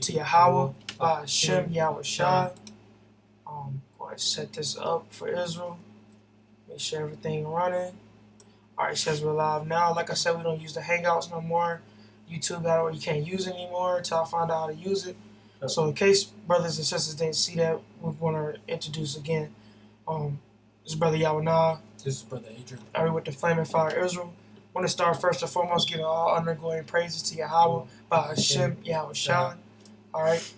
to Yahweh by Hashem Yahweh Shai. Go ahead and set this up for Israel. Make sure everything running. Alright, it says we're live now. Like I said, we don't use the Hangouts no more. YouTube got it, you can't use it anymore until I find out how to use it. So in case brothers and sisters didn't see that, we want to introduce again. This is Brother Yawanah. This is Brother Adrian. Alright, with the Flaming Fire Israel. I want to start first and foremost giving all honor, glory, and praises to Yahweh by Hashem Yahweh Shai. Alright.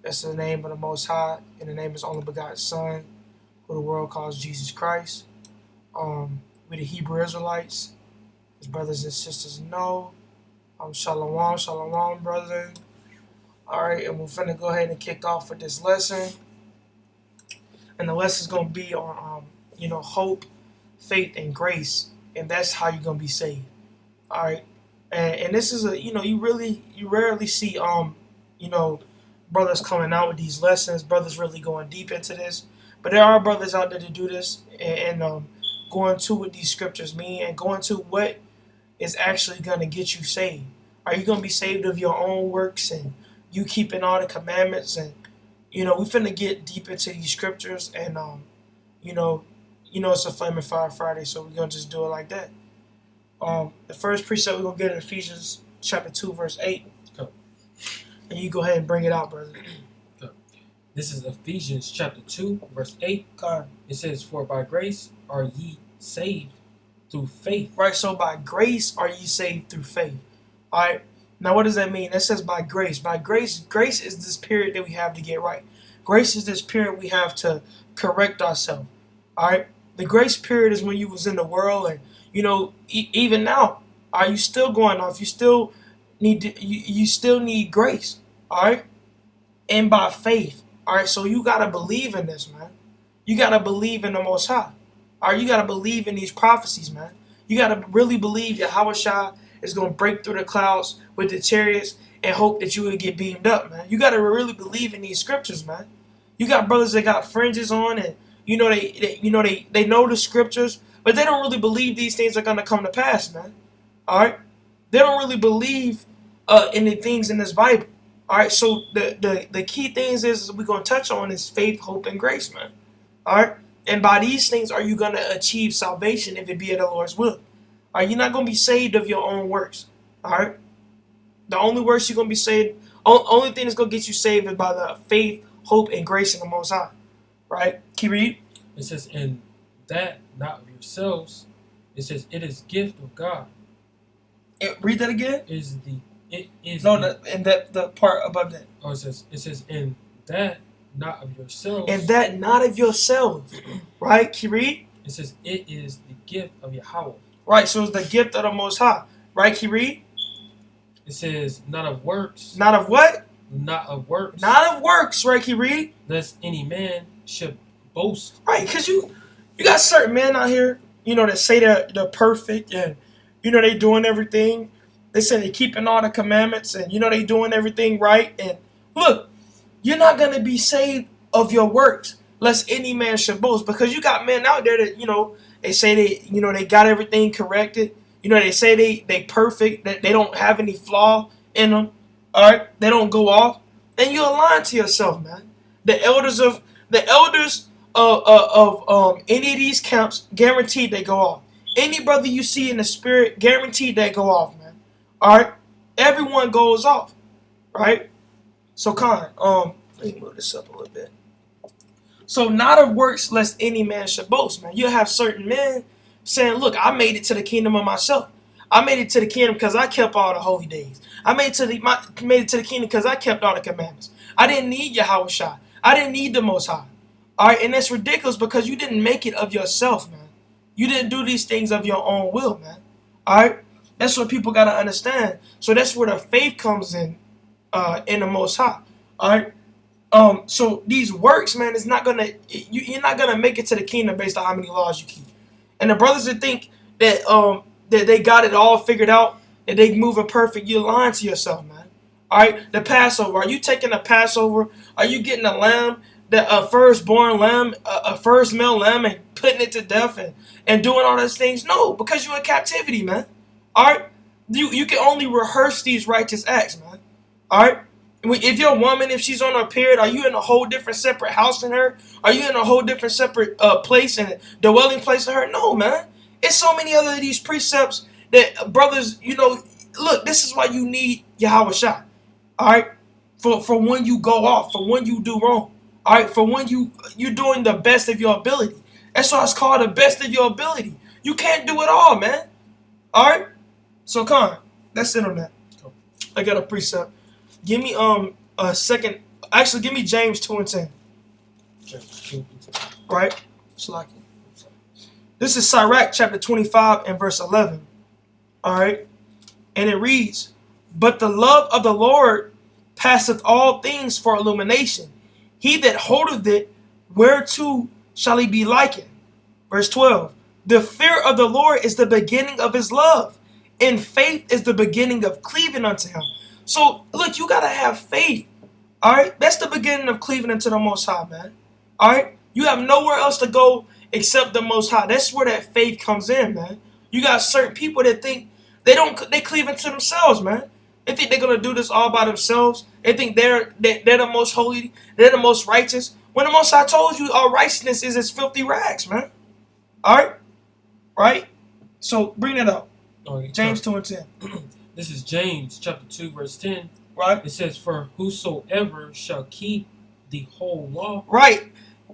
That's the name of the Most High, and the name of His only begotten Son, who the world calls Jesus Christ. We the Hebrew Israelites, as brothers and sisters know. Shalom, shalom, brethren. Alright, and we're finna go ahead and kick off with this lesson. And the lesson's gonna be on hope, faith, and grace. And that's how you're gonna be saved. Alright. And this is you rarely see brothers coming out with these lessons, brothers really going deep into this. But there are brothers out there to do this and going to what these scriptures mean and going to what is actually gonna get you saved. Are you gonna be saved of your own works and you keeping all the commandments? And we finna get deep into these scriptures, and it's a Flaming Fire Friday, so we're gonna just do it like that. The first precept we're gonna get in Ephesians chapter 2, verse 8. Go. And you go ahead and bring it out, brother. Go. This is Ephesians chapter 2, verse 8. God. It says, "For by grace are ye saved through faith." Right, so by grace are ye saved through faith. Alright. Now what does that mean? It says by grace. By grace is this period that we have to get right. Grace is this period we have to correct ourselves. Alright? The grace period is when you was in the world, and even now, are you still going off? You still need grace. Alright? And by faith. Alright, so you gotta believe in this, man. You gotta believe in the Most High. Alright, you gotta believe in these prophecies, man. You gotta really believe that Yahweh Shai is gonna break through the clouds with the chariots and hope that you would get beamed up, man. You gotta really believe in these scriptures, man. You got brothers that got fringes on, and they know the scriptures, but they don't really believe these things are gonna come to pass, man. Alright? They don't really believe in the things in this Bible. Alright, so the key things is we're gonna touch on is faith, hope, and grace, man. Alright? And by these things are you gonna achieve salvation if it be of the Lord's will. Alright, you're not gonna be saved of your own works. Alright? The only works you're gonna be saved, only thing that's gonna get you saved is by the faith, hope, and grace in the Most High. Right? Keep reading. It says, "And that not of yourselves." It says, "It is gift of God." Read that again. The part above that. Oh, it says, "And that not of yourselves." And that not of yourselves. Right? Keep reading. It says, "It is the gift of Yahweh." Right, so it's the gift of the Most High. Right, keep reading. It says, "Not of works." Not of what? Not of works. Not of works, right, keep reading. Lest any man should boast. Right, because you got certain men out here, that say they're perfect, and, they doing everything. They say they keeping all the commandments, and, they doing everything right. And look, you're not going to be saved of your works, lest any man should boast. Because you got men out there that, they say they got everything corrected. They say they perfect, that they don't have any flaw in them. All right, they don't go off. And you're lying to yourself, man. The elders of any of these camps, guaranteed they go off. Any brother you see in the spirit, guaranteed they go off, man. All right, everyone goes off, right? So, let me move this up a little bit. So, not of works, lest any man should boast, man. You'll have certain men saying, "Look, I made it to the kingdom of myself. I made it to the kingdom because I kept all the holy days. I made it to the kingdom because I kept all the commandments. I didn't need Yahweh Shai. I didn't need the Most High." All right, and that's ridiculous because you didn't make it of yourself, man. You didn't do these things of your own will, man. All right, that's what people gotta understand. So that's where the faith comes in the Most High. All right. So these works, man, you're not gonna make it to the kingdom based on how many laws you keep. And the brothers that think that that they got it all figured out, that they moving perfect, you're lying to yourself, man. All right, the Passover. Are you taking the Passover? Are you getting a lamb, a firstborn lamb, a first male lamb, and putting it to death and doing all those things? No, because you're in captivity, man. All right, you can only rehearse these righteous acts, man. All right, If your woman, if she's on her period, are you in a whole different separate house than her? Are you in a whole different separate place and dwelling place than her? No, man. It's so many other of these precepts that brothers, look, this is why you need Yahweh Shah. All right? For when you go off, for when you do wrong. All right? For when you're doing the best of your ability. That's why it's called the best of your ability. You can't do it all, man. All right? So, Khan, that's it on that. I got a precept. Give me a second. Actually, give me James 2:10. Right? This is Sirach chapter 25 and verse 11. All right? And it reads, "But the love of the Lord passeth all things for illumination. He that holdeth it, whereto shall he be likened?" Verse 12. "The fear of the Lord is the beginning of his love, and faith is the beginning of cleaving unto him." So, look, you got to have faith. All right? That's the beginning of cleaving unto the Most High, man. All right? You have nowhere else to go except the Most High. That's where that faith comes in, man. You got certain people that think they cleave into themselves, man. They think they're going to do this all by themselves. They think they're the most holy. They're the most righteous. When the Most High told you our righteousness is as filthy rags, man. All right? Right? So, bring it up. Okay, James 2:10. This is James chapter 2 verse 10. Right? It says, "For whosoever shall keep the whole law." Right.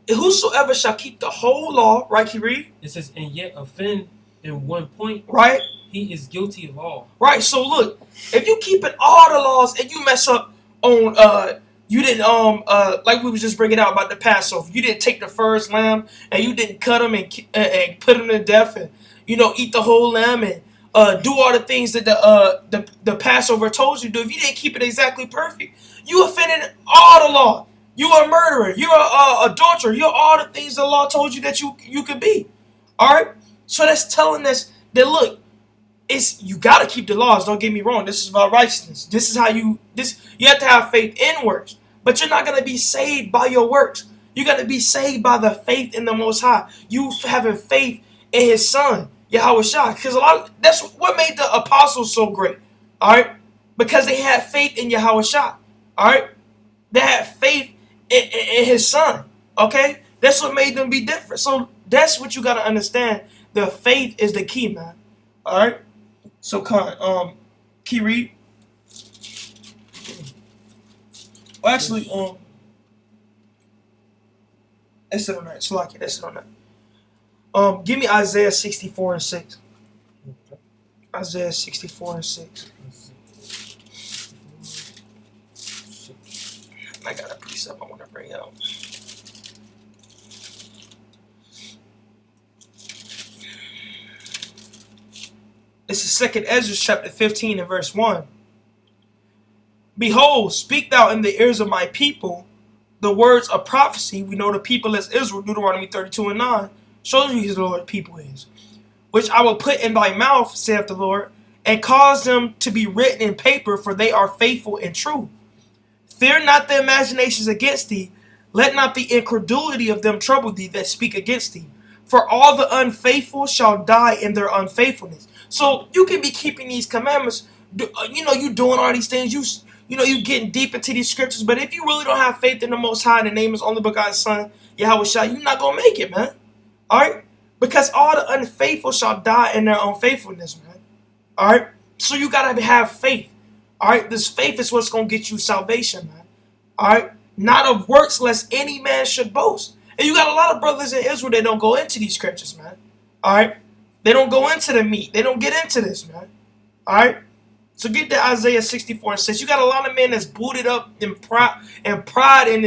Whosoever shall keep the whole law, right, can you read? It says, "and yet offend in one point, Right? he is guilty of all." Right. So look, if you keeping all the laws and you mess up on you didn't like we was just bringing out about the Passover, you didn't take the first lamb and you didn't cut them and put them to death and eat the whole lamb and do all the things that the Passover told you to do. If you didn't keep it exactly perfect, you offended all the law. You are a murderer. You're a adulterer. You're all the things the law told you that you could be. All right. So that's telling us that look, you got to keep the laws. Don't get me wrong. This is about righteousness. This is how you have to have faith in works, but you're not gonna be saved by your works. You got to be saved by the faith in the Most High. You having faith in His Son, Yahweh Shah. Because that's what made the apostles so great. All right, because they had faith in Yahweh Shah. All right, they had faith in His Son. Okay, that's what made them be different. So that's what you got to understand. The faith is the key, man. All right. So, can you read? Well, actually, that's it on that. Slaki, that's it on that. Give me Isaiah 64 and 6. Okay. Isaiah 64 and 6. I got a precept I want to bring out. This is 2nd Ezra chapter 15 and verse 1. "Behold, speak thou in the ears of my people the words of prophecy." We know the people as Israel, Deuteronomy 32 and 9. Shows you who the Lord people is. "Which I will put in thy mouth, saith the Lord, and cause them to be written in paper, for they are faithful and true. Fear not the imaginations against thee. Let not the incredulity of them trouble thee that speak against thee. For all the unfaithful shall die in their unfaithfulness." So you can be keeping these commandments. You doing all these things. You getting deep into these scriptures. But if you really don't have faith in the Most High, in the name of His only begotten Son, Yahweh Shah, you're not going to make it, man. All right? Because all the unfaithful shall die in their unfaithfulness, man. All right? So you got to have faith. All right? This faith is what's going to get you salvation, man. All right? Not of works, lest any man should boast. And you got a lot of brothers in Israel that don't go into these scriptures, man. All right? They don't go into the meat. They don't get into this, man. All right? So get to Isaiah 64 and 6. You got a lot of men that's booted up in pride in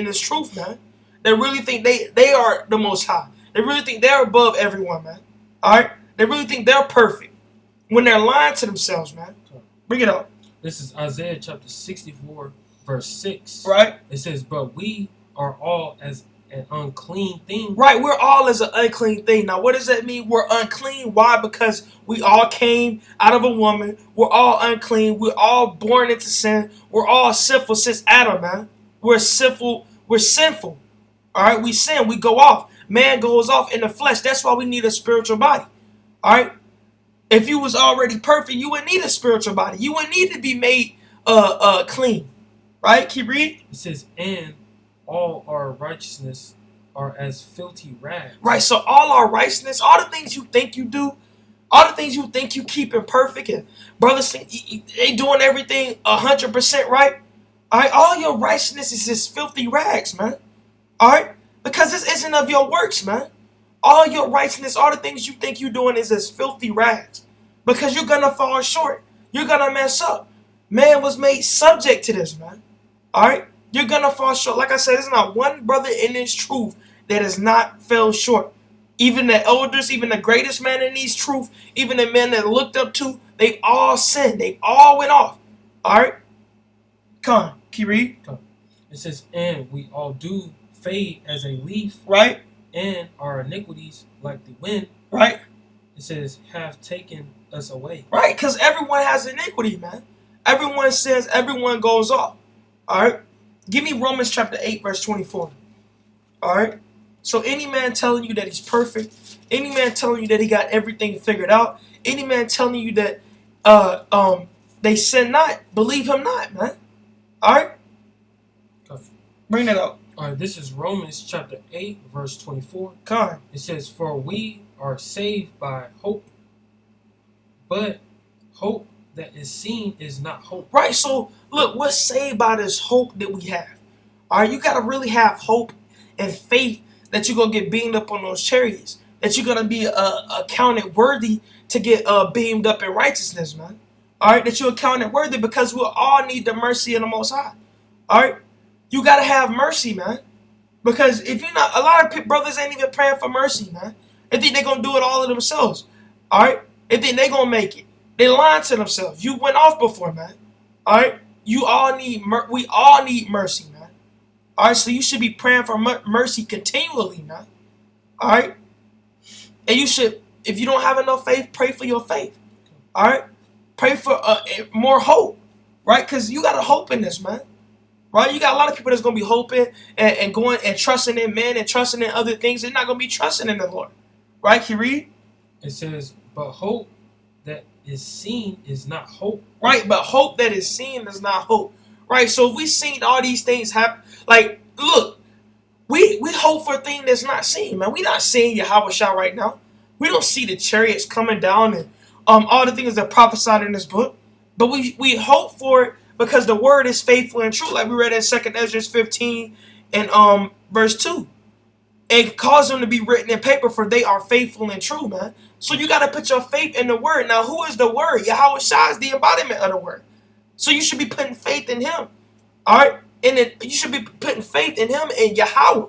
this truth, man. They really think they are the Most High. They really think they're above everyone, man. All right? They really think they're perfect when they're lying to themselves, man. Bring it up. This is Isaiah chapter 64, verse 6. Right? It says, "But we are all as an unclean thing." Right, we're all as an unclean thing. Now, what does that mean? We're unclean. Why? Because we all came out of a woman. We're all unclean. We're all born into sin. We're all sinful since Adam, man. We're sinful. We're sinful. All right, we sin. We go off. Man goes off in the flesh. That's why we need a spiritual body. All right? If you was already perfect, you wouldn't need a spiritual body. You wouldn't need to be made clean. Right? Keep reading. It says, and all our righteousness are as filthy rags. Right, so all our righteousness, all the things you think you do, all the things you think you keep in perfect, and brothers think they doing everything 100% right. All right, all your righteousness is just filthy rags, man. All right, because this isn't of your works, man. All your righteousness, all the things you think you're doing is as filthy rags, because you're gonna fall short. You're gonna mess up. Man was made subject to this, man. All right, you're gonna fall short. Like I said, there's not one brother in this truth that has not fell short. Even the elders, even the greatest man in these truth, even the men that looked up to, they all sinned. They all went off. All right, come on, keep reading. It says, and we all do fade as a leaf, Right, and our iniquities, like the wind, right, it says, have taken us away. right. Because everyone has iniquity, man. Everyone sins. Everyone goes off. All right. Give me Romans chapter 8, verse 24. All right. So any man telling you that he's perfect, any man telling you that he got everything figured out, any man telling you that they sin not, believe him not, man. All right. Bring that up. All right, this is Romans chapter 8, verse 24. Come on. It says, for we are saved by hope, but hope that is seen is not hope. Right. So look, we're saved by this hope that we have. All right. You got to really have hope and faith that you're going to get beamed up on those chariots, that you're going to be accounted worthy to get beamed up in righteousness, man. All right, that you're accounted worthy, because we'll all need the mercy of the Most High. All right, you got to have mercy, man, because if you're not, a lot of brothers ain't even praying for mercy, man. They think they're going to do it all of themselves. All right, they think they're going to make it. They lying to themselves. You went off before, man. All right, we all need mercy, man. All right, so you should be praying for mercy continually, man. All right, and you should, if you don't have enough faith, pray for your faith. All right, pray for more hope, right? Because you got to hope in this, man. Right, you got a lot of people that's gonna be hoping and going and trusting in men and trusting in other things. They're not gonna be trusting in the Lord, right? Can you read? It says, but hope that is seen is not hope. Right, but hope that is seen is not hope. Right, so if we seen all these things happen, like, look, we hope for a thing that's not seen, man. We not seeing Yahweh Shah right now. We don't see the chariots coming down and all the things that prophesied in this book, but we hope for it because the word is faithful and true, like we read in 2nd Ezra 15 and verse 2. And cause them to be written in paper, for they are faithful and true, man. So you got to put your faith in the word. Now, who is the word? Yahweh Shah is the embodiment of the word. So you should be putting faith in him. All right? And you should be putting faith in him and Yahweh.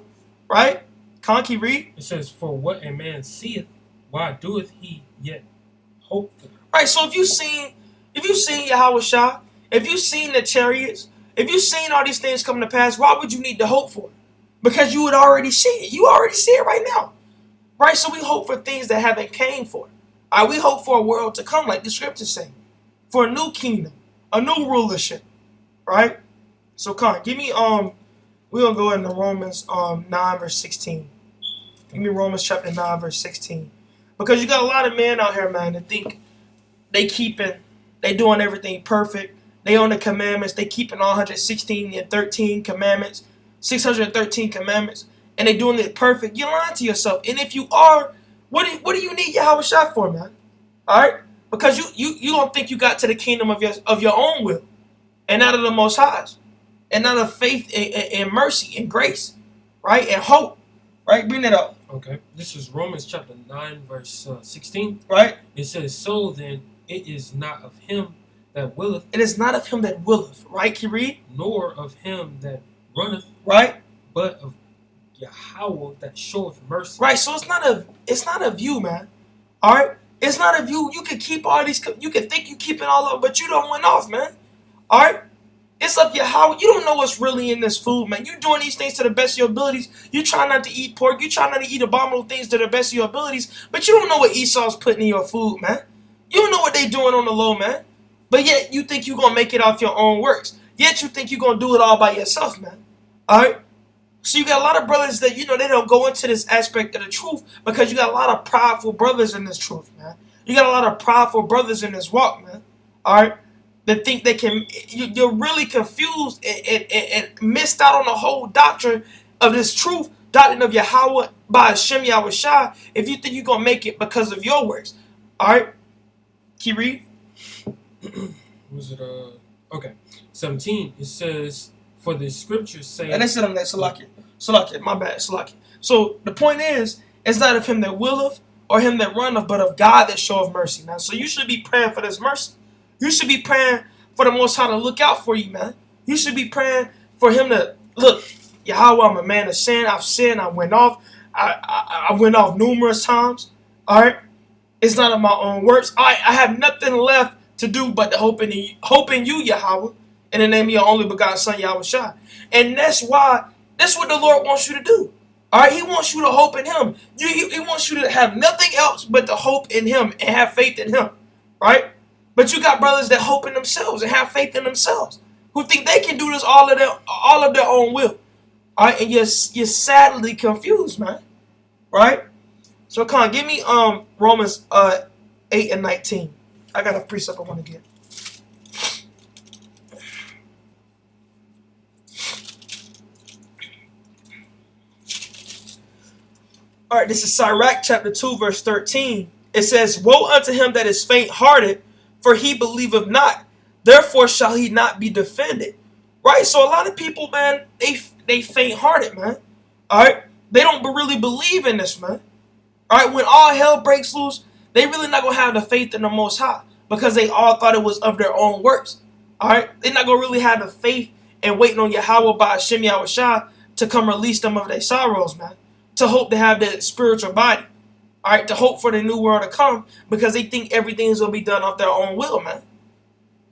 Right? Conky, read. It says, for what a man seeth, why doeth he yet hope for? Right, so if you seen Yahweh Shah, if you seen the chariots, if you seen all these things come to pass, why would you need to hope for it? Because you would already see it. You already see it right now. Right? So we hope for things that haven't came for. All right, we hope for a world to come, like the scriptures say. For a new kingdom, a new rulership. Right? So come on, give me we're gonna go into Romans 9 verse 16. Give me Romans chapter 9 verse 16. Because you got a lot of men out here, man, that think they doing everything perfect. They own the commandments, they keeping all 113 commandments, 613 commandments, and they doing it perfect. You're lying to yourself. And if you are, what do you need Yahweh Shah for, man? All right? Because you don't think you got to the kingdom of your own will, and not of the Most High's, and not of faith and mercy and grace, right? And hope, right? Bring it up. Okay. This is Romans chapter 9, verse 16. Right? It says, so then it is not of him that willeth. It is not of him that willeth, right? Can you read? Nor of him that runneth. Right? But of Yahweh that showeth mercy. Right, so it's not of you, man. All right? It's not of you. You can keep all these, you can think you keep it all up, but you don't went off, man. All right? It's up Yahweh. You don't know what's really in this food, man. You doing these things to the best of your abilities. You try not to eat pork. You try not to eat abominable things to the best of your abilities, but you don't know what Esau's putting in your food, man. You don't know what they doing on the low, man. But yet you think you're going to make it off your own works. Yet you think you're going to do it all by yourself, man. All right? So you got a lot of brothers that, they don't go into this aspect of the truth because you got a lot of prideful brothers in this truth, man. You got a lot of prideful brothers in this walk, man. All right? that think they can. You're really confused and missed out on the whole doctrine of this truth, doctrine of Yahweh by Hashem Yahushua, if you think you're going to make it because of your works. All right? Can you read? Was it, okay. 17, it says, for the scriptures say... And that's it on that, Salakia, my bad, Salakia. So the point is, it's not of him that willeth or him that runneth, but of God that showeth mercy, man. So you should be praying for this mercy. You should be praying for the Most High to look out for you, man. You should be praying for him to, look, Yahweh, I'm a man of sin. I've sinned. I went off. I went off numerous times. All right? It's not of my own works. I have nothing left to do but to hope in you, Yahweh, in the name of your only begotten Son, Yahushua. And that's what the Lord wants you to do. All right? He wants you to hope in him. He wants you to have nothing else but to hope in him and have faith in him. Right? But you got brothers that hope in themselves and have faith in themselves, who think they can do this all of their own will. All right? And you're sadly confused, man. Right? So come on, give me Romans 8 and 19. I got a precept I want to get. All right, this is Sirach chapter 2, verse 13. It says, woe unto him that is faint-hearted, for he believeth not. Therefore shall he not be defended. Right? So a lot of people, man, they faint-hearted, man. All right? They don't really believe in this, man. All right? When all hell breaks loose, they really not going to have the faith in the Most High because they all thought it was of their own works. All right? They're not going to really have the faith and waiting on Yahweh by Hashem Yahushua to come release them of their sorrows, man. To hope to have that spiritual body. All right? To hope for the new world to come because they think everything's going to be done off their own will, man.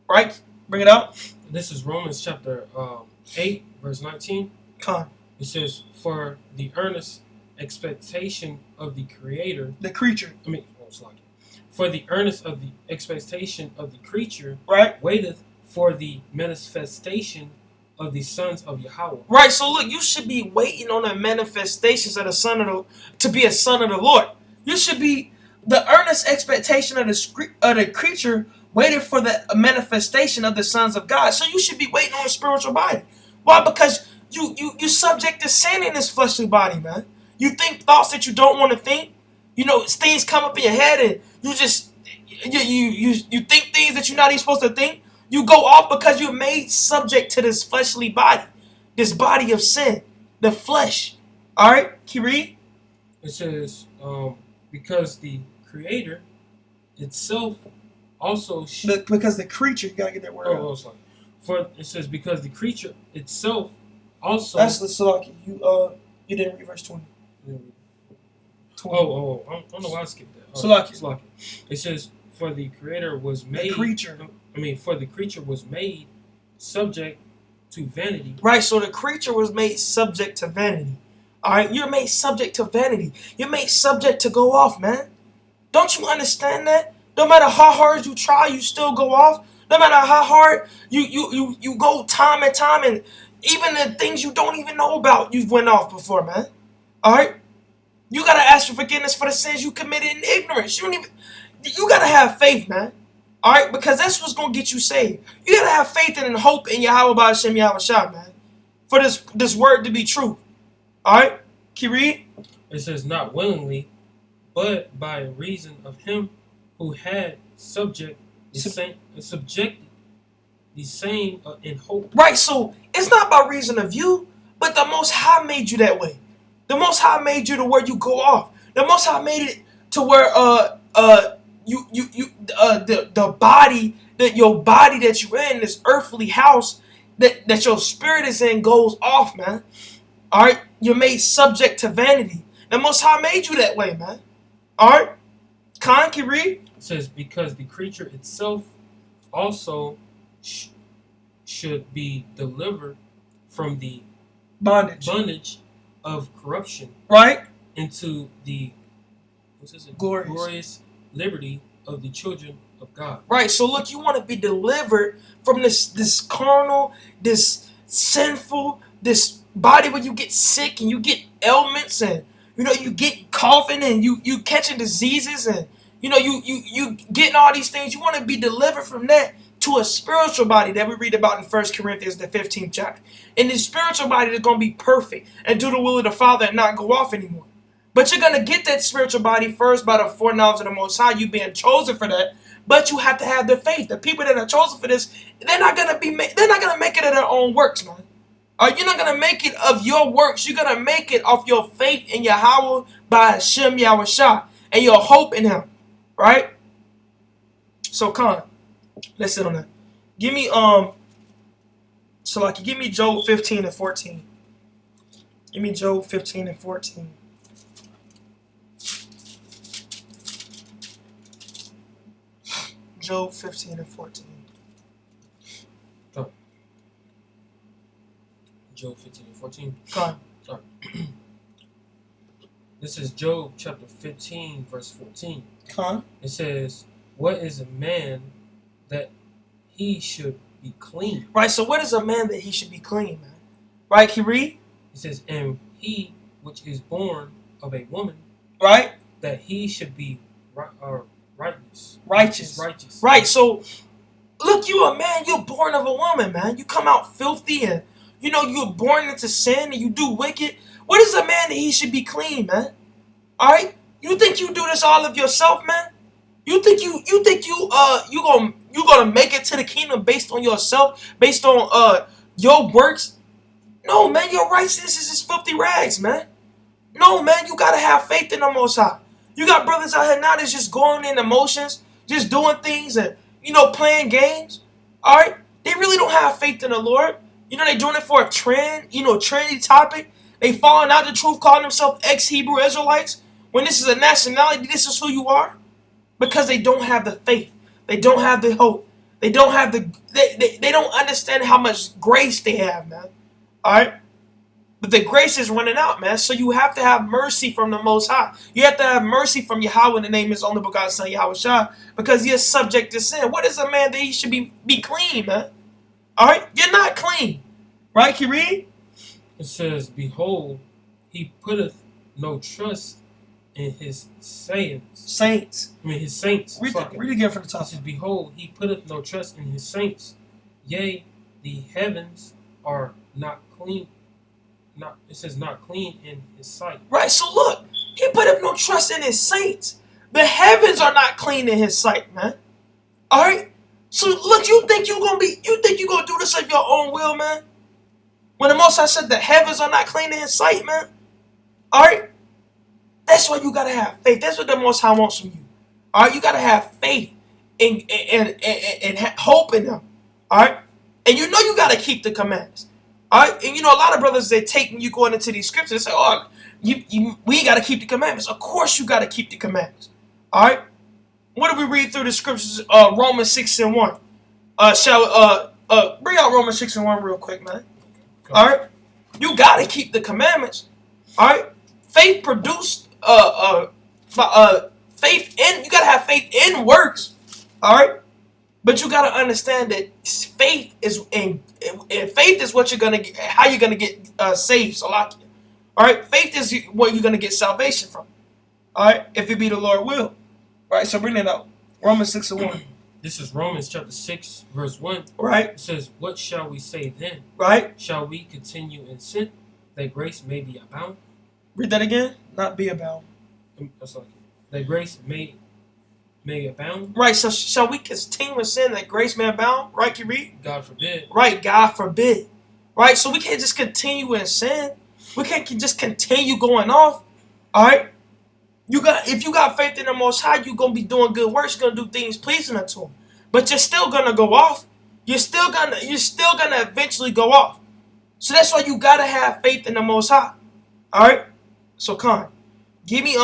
Right? Bring it out. This is Romans chapter 8, verse 19. Come. It says, for the earnest expectation of the Creator. The creature. For the earnest of the expectation of the creature. Right. Waiteth for the manifestation of the sons of Yahweh. Right. So look, you should be waiting on the manifestations of to be a son of the Lord. You should be the earnest expectation of the creature waiting for the manifestation of the sons of God. So you should be waiting on a spiritual body. Why? Because you subject to sin in this fleshly body, man. You think thoughts that you don't want to think. You know, things come up in your head and you just you think things that you're not even supposed to think. You go off because you're made subject to this fleshly body, this body of sin, the flesh. All right, can you read? It says, because the Creator itself also because the creature, you gotta get that word out. Sorry. For it says because the creature itself also. That's the Salaki. You didn't read verse 20. I don't know why I skipped that. Salaki. It says, for the Creator was made. For the creature was made subject to vanity. Right. So the creature was made subject to vanity. All right. You're made subject to vanity. You're made subject to go off, man. Don't you understand that? No matter how hard you try, you still go off. No matter how hard you go time and time, and even the things you don't even know about, you've went off before, man. All right? You got to ask for forgiveness for the sins you committed in ignorance. You got to have faith, man. All right? Because that's what's going to get you saved. You got to have faith and hope in Yahweh by Hashem Yahushua, man. For this word to be true. All right? Can you read? It says, not willingly, but by reason of him who had subjected the same in hope. Right, so it's not by reason of you, but the Most High made you that way. The Most High made you to where you go off. The Most High made it to where the body that your body that you're in, this earthly house that your spirit is in, goes off, man. All right, you're made subject to vanity. The Most High made you that way, man. All right, Khan, can you read? It says, because the creature itself also should be delivered from the bondage of corruption, right, into the glorious liberty of the children of God. Right. So look, you want to be delivered from this carnal, this sinful, this body where you get sick and you get ailments and you get coughing and you catching diseases and you getting all these things. You want to be delivered from that to a spiritual body that we read about in 1 Corinthians, the 15th chapter. And this spiritual body is going to be perfect and do the will of the Father and not go off anymore. But you're going to get that spiritual body first by the foreknowledge of the Most High, you being chosen for that. But you have to have the faith. The people that are chosen for this, they're not going to make it of their own works, man. You're not going to make it of your works. You're going to make it off your faith in Yahweh by Hashem Yahushua and your hope in Him, right? So, Khan, let's sit on that. Give me give me Job 15 and 14. Give me Job 15 and 14. Job 15 and 14. Oh. Job 15 and 14. Khan. Sorry. This is Job chapter 15, verse 14. Khan. It says, "What is a man that he should be clean?" Right, so what is a man that he should be clean, man? Right, can you read? It says, "And he which is born of a woman, Right? that he should be righteous. Righteous. Right, so look, you a man, you're born of a woman, man. You come out filthy and, you're born into sin and you do wicked. What is a man that he should be clean, man? Alright? You think you do this all of yourself, man? You think you gonna make it to the kingdom based on yourself, based on your works? No, man, your righteousness is just filthy rags, man. No, man, you gotta have faith in the Most High. You got brothers out here now that's just going in emotions, just doing things and, playing games. Alright? They really don't have faith in the Lord. They doing it for a trend, trendy topic. They falling out the truth, calling themselves ex-Hebrew Israelites. When this is a nationality, this is who you are. Because they don't have the faith. They don't have the hope. They don't have they don't understand how much grace they have, man. Alright? But the grace is running out, man. So you have to have mercy from the Most High. You have to have mercy from Yahweh in the name of His only begotten Son, Yahushua, because He is subject to sin. What is a man that he should be clean, man? Alright? You're not clean. Right, can you read? It says, "Behold, he putteth no trust in his saints." His saints. Read again from the top. It says, "Behold, he putteth no trust in his saints. Yea, the heavens are not clean." It says not clean in his sight. Right, so look, he put up no trust in his saints. The heavens are not clean in his sight, man. Alright? So look, you think you're gonna do this of your own will, man? When the Most High said the heavens are not clean in His sight, man. Alright? That's why you gotta have faith. That's what the Most High wants from you. Alright? You gotta have faith and hope in Him. Alright? And you gotta keep the commandments. Alright? And a lot of brothers, they take when you going into these scriptures, they say, "Oh, we gotta keep the commandments." Of course you gotta keep the commandments. Alright? What do we read through the scriptures? Romans 6 and 1. Bring out Romans 6 and 1 real quick, man. Alright? You gotta keep the commandments. Alright? Faith produced faith in, you gotta have faith in works. Alright? But you gotta understand that faith is what you're gonna get, how you're gonna get saved. So like, alright? Faith is where you're gonna get salvation from. Alright? If it be the Lord will. Alright, so bring it out. Romans 6 and 1. This is Romans chapter 6, verse 1. Right. It says, "What shall we say then? Right. Shall we continue in sin, that grace may be abound?" Read that again. Not be abound. That grace may abound? Right, so shall we continue in sin that grace may abound? Right, can you read? God forbid. Right, God forbid. Right, so we can't just continue in sin. We can't just continue going off. Alright? If you got faith in the Most High, you're going to be doing good works. You're going to do things pleasing unto Him. But you're still going to go off. You're still gonna eventually go off. So that's why you got to have faith in the Most High. Alright? So, Khan, give me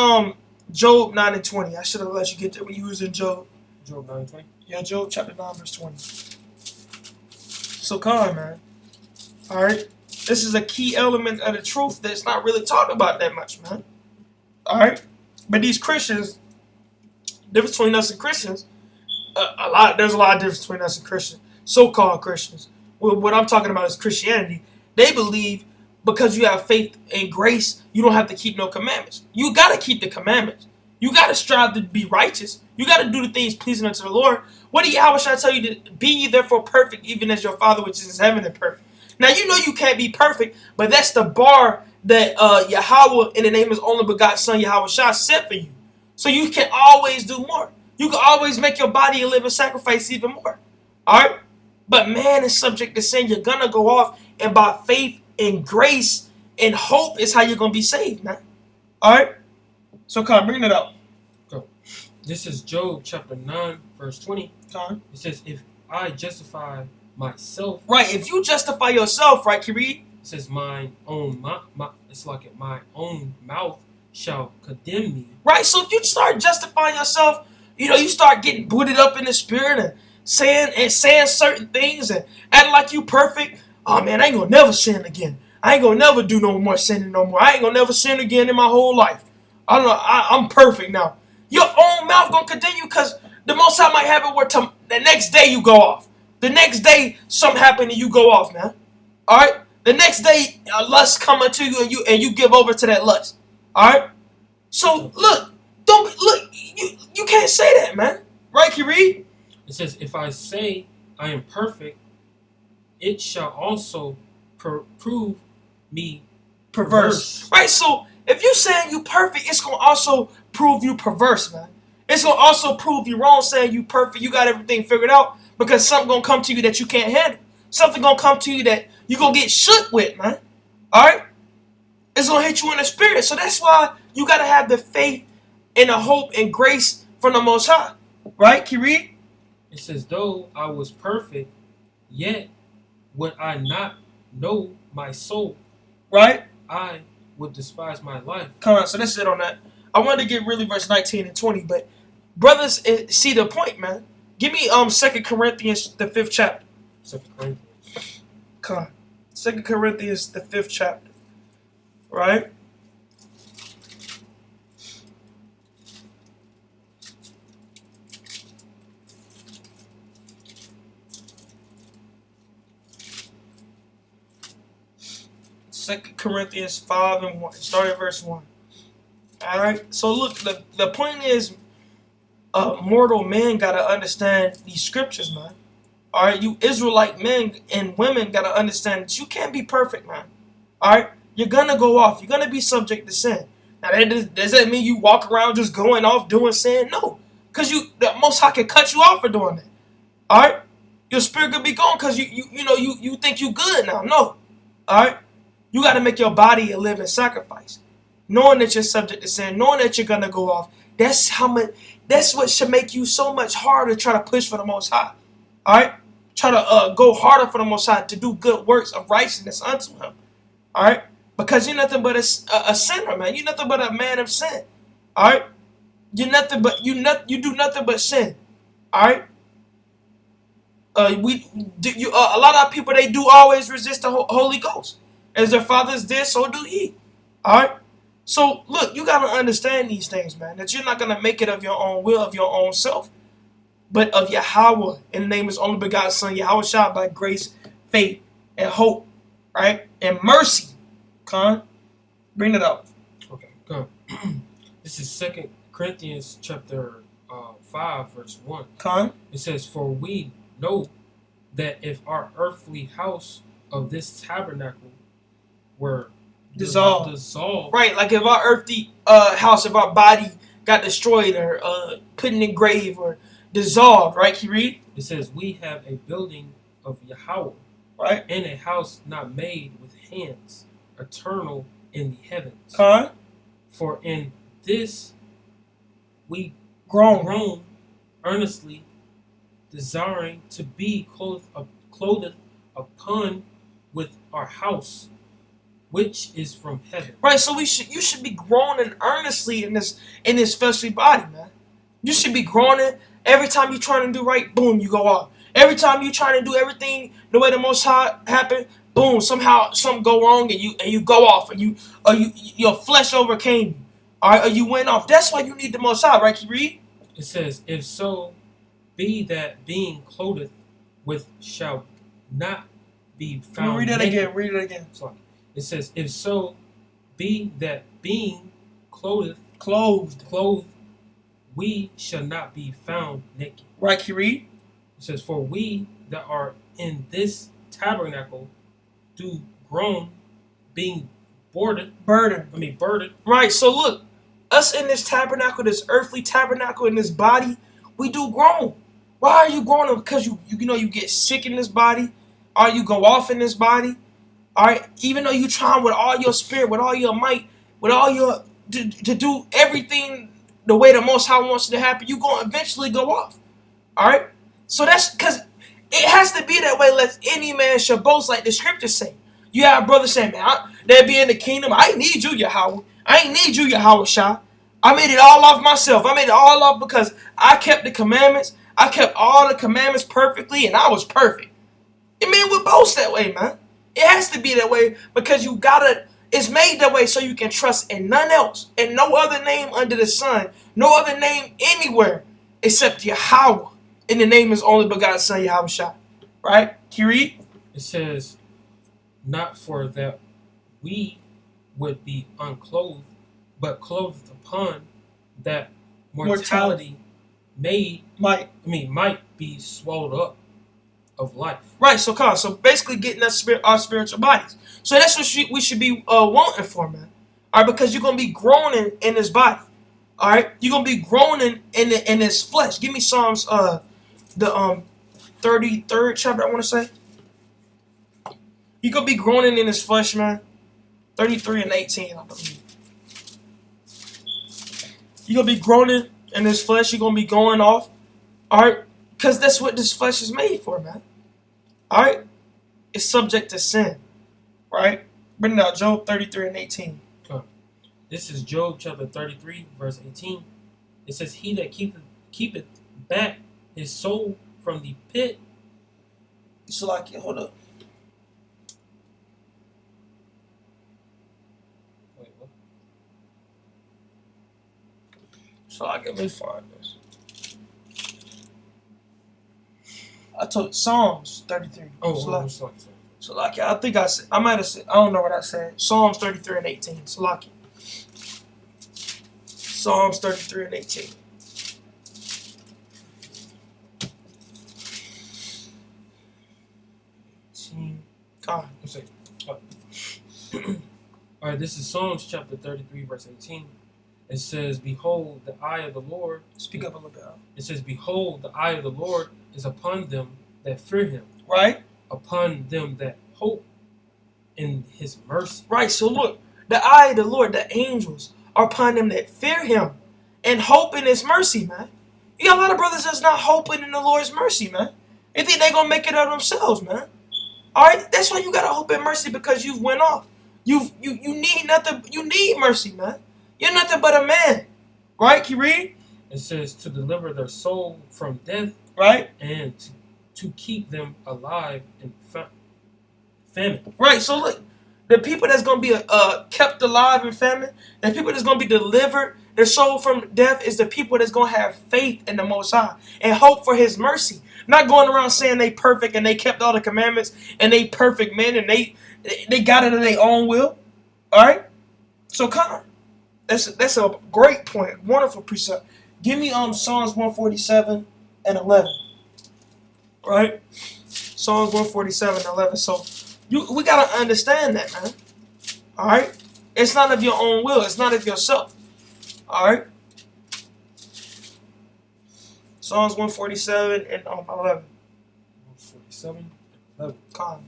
Job 9 and 20. I should have let you get that when you was in Job. Job 9 and 20? Yeah, Job chapter 9, verse 20. So, Khan, man. Alright? This is a key element of the truth that's not really talked about that much, man. Alright? But these Christians, difference between us and Christians, there's a lot of difference between us and Christians, so-called Christians. What I'm talking about is Christianity. They believe because you have faith and grace, you don't have to keep no commandments. You got to keep the commandments. You got to strive to be righteous. You got to do the things pleasing unto the Lord. What do how should I tell you to be ye therefore perfect, even as your Father which is in heaven is perfect? Now you know you can't be perfect, but that's the bar that Yahweh in the name of His only begotten Son Yahweh Shah set for you. So you can always do more. You can always make your body a living sacrifice even more. All right, but man is subject to sin. You're gonna go off, and by faith and grace and hope is how you're gonna be saved, man. All right. So come bring it up. Go. This is Job chapter 9, verse 20. Come. It says, if I justify myself. Right, if you justify yourself, right, can you read? It says, my own mouth shall condemn me. Right, so if you start justifying yourself, you start getting booted up in the spirit and saying certain things and acting like you perfect. Oh man, I ain't gonna never sin again. I ain't gonna never do no more sinning no more. I ain't gonna never sin again in my whole life. I don't know. I'm perfect now. Your own mouth gonna condemn you because the Most High might have it where the next day you go off. The next day something happened and you go off, man. All right. The next day lust come unto you and you give over to that lust. All right. So look, you can't say that, man. Right, can you read? It says, if I say I am perfect, it shall also prove me perverse. Right, so if you saying you perfect, it's going to also prove you perverse, man. It's going to also prove you wrong saying you perfect, you got everything figured out, because something going to come to you that you can't handle. Something going to come to you that you going to get shook with, man. All right? It's going to hit you in the spirit. So that's why you got to have the faith and the hope and grace from the Most High. Right, can you read? It says, though I was perfect, yet would I not know my soul. Right? I would despise my life. Come on, so that's it on that. I wanted to get really verse 19 and 20, but brothers see the point, man. Give me 2 Corinthians, the 5th chapter. 2 Corinthians. Come on. 2 Corinthians, the 5th chapter. Right? Second Corinthians 5 and 1. Start at verse 1. Alright? So look, the point is mortal men gotta understand these scriptures, man. Alright, you Israelite men and women gotta understand that you can't be perfect, man. Alright? You're gonna go off. You're gonna be subject to sin. Now does that mean you walk around just going off doing sin? No. Because the Most High can cut you off for doing that. Alright? Your spirit could be gone because you think you good now. No. Alright? You got to make your body a living sacrifice. Knowing that you're subject to sin, knowing that you're going to go off. That's what should make you so much harder to try to push for the Most High. All right? Try to go harder for the Most High to do good works of righteousness unto Him. All right? Because you're nothing but a sinner, man. You're nothing but a man of sin. All right? You do nothing but sin. All right? A lot of people, they do always resist the Holy Ghost. As their fathers did, so do ye. Alright? So, look, you got to understand these things, man. That you're not going to make it of your own will, of your own self. But of Yahweh, in the name of His only begotten Son, Yahweh Shah, by grace, faith, and hope. Right? And mercy. Con, bring it up. Okay, go. This is 2 Corinthians chapter 5, verse 1. Con. It says, for we know that if our earthly house of this tabernacle were dissolved. Right, like if our earthly house, if our body got destroyed or put in the grave or dissolved, right? Can you read? It says, we have a building of Yahweh, right? And a house not made with hands, eternal in the heavens. For in this we groan earnestly, desiring to be clothed upon with our house, which is from heaven. Right, so you should be groaning earnestly in this fleshly body, man. You should be groaning every time you're trying to do right. Boom, you go off. Every time you're trying to do everything the way the Most High happened, boom, somehow something go wrong and you go off and your flesh overcame you. All right, or you went off. That's why you need the Most High, right? Can you read? It says, if so be that being clothed with shall not be found. Read it again. Sorry. It says, if so be that being clothed we shall not be found naked. Right, can you read? It says, for we that are in this tabernacle do groan, being burdened. Right, so look, us in this tabernacle, this earthly tabernacle in this body, we do groan. Why are you groaning? Because you get sick in this body, or you go off in this body. All right, even though you trying with all your spirit, with all your might, with all your to do everything the way the Most High wants it to happen, you gonna eventually go off. All right, so that's because it has to be that way. Lest any man shall boast, like the scriptures say. You have brothers saying, man, they be in the kingdom. I ain't need you, Yahweh. I ain't need you, Yahweh Shah. I made it all off myself. I made it all off because I kept the commandments. I kept all the commandments perfectly, and I was perfect. And man, we boast that way, man. It has to be that way because you gotta. It's made that way so you can trust in none else, and no other name under the sun, no other name anywhere except Yahweh. And the name is only begotten Son Yahweh Shah. Right? Can you read? It says, not for that we would be unclothed, but clothed upon that mortality might be swallowed up of life. Right, so come on. So basically getting our spiritual bodies. So that's what we should be wanting for, man. All right, because you're going to be groaning in this body. All right, you're going to be groaning in this flesh. Give me Psalms, the 33rd chapter, I want to say. You're going to be groaning in this flesh, man. 33 and 18, I believe. You're going to be groaning in this flesh. You're going to be going off. All right, because that's what this flesh is made for, man. All right, it's subject to sin. Right? Bring it out, Job 33 and 18. This is Job chapter 33, verse 18. It says, he that keepeth back his soul from the pit. So like, hold up. Wait, what? So I let me find this. I told Psalms 33. Sorry. So like, I think I might have said, I don't know what I said. Psalms 33 and 18. So like, Psalms 33 and 18. God. All right, this is Psalms chapter 33, verse 18. It says, behold, the eye of the Lord. Speak up a little bit. It says, behold, the eye of the Lord is upon them that fear him. Right? Upon them that hope in his mercy. Right, so look, the eye of the Lord, the angels, are upon them that fear him and hope in his mercy, man. You got a lot of brothers that's not hoping in the Lord's mercy, man. They think they're going to make it of themselves, man. All right, that's why you got to hope in mercy, because you've went off. You need nothing. You need mercy, man. You're nothing but a man. Right, can you read? It says to deliver their soul from death. Right. And to keep them alive in famine. Right, so look, the people that's going to be kept alive in famine, and the people that's going to be delivered their soul from death is the people that's going to have faith in the Most High and hope for his mercy. Not going around saying they perfect and they kept all the commandments and they perfect men and they got it in their own will. All right? So come on. That's a great point. Wonderful precept. Give me Psalms 147 and 11. All right? Psalms 147 and 11. So we got to understand that, man. All right? It's not of your own will. It's not of yourself. All right? Psalms 147 and 11. 147 and 11. Calm.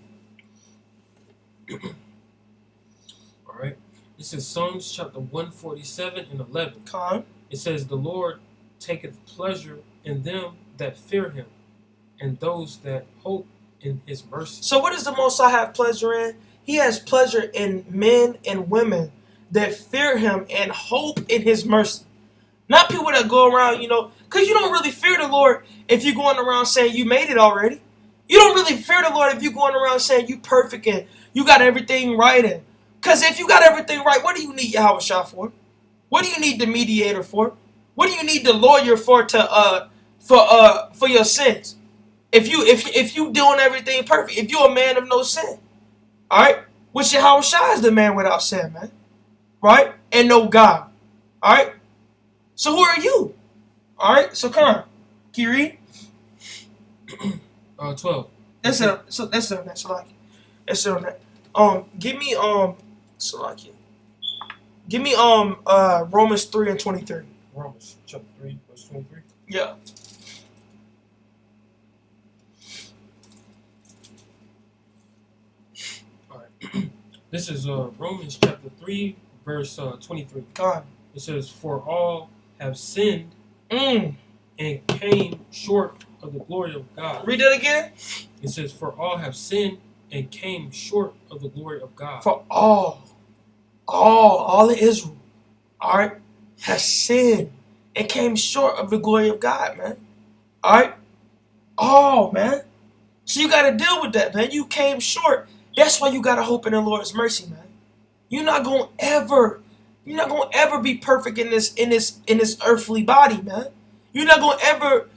All right. This is Psalms chapter 147 and 11. Calm. It says, the Lord taketh pleasure in them that fear him, and those that hope in his mercy. So what does the Most High have pleasure in? He has pleasure in men and women that fear him and hope in his mercy. Not people that go around, because you don't really fear the Lord if you're going around saying you made it already. You don't really fear the Lord if you're going around saying you perfect and you got everything right. Because if you got everything right, what do you need Yahweh Shah for? What do you need the mediator for? What do you need the lawyer for for your sins? If you doing everything perfect, if you're a man of no sin, all right, which Yahweh Shah is the man without sin, man, right, and no God, all right. So who are you? All right. So come on, can you read? 12. That's it. So that's it on that. Salaki. That's it on that. Give me Salaki. Give me Romans 3:23. Romans chapter 3, verse 23. Yeah. All right. This is Romans chapter 3, verse 23. God. It says, "For all have sinned Mm. and came short of the glory of God." Read that again. It says, "For all have sinned and came short of the glory of God." For all of Israel, all right, has sinned and came short of the glory of God, man. All right, all, man. So you got to deal with that, man. You came short. That's why you got to hope in the Lord's mercy, man. You're not gonna ever be perfect in this earthly body, man. You're not gonna ever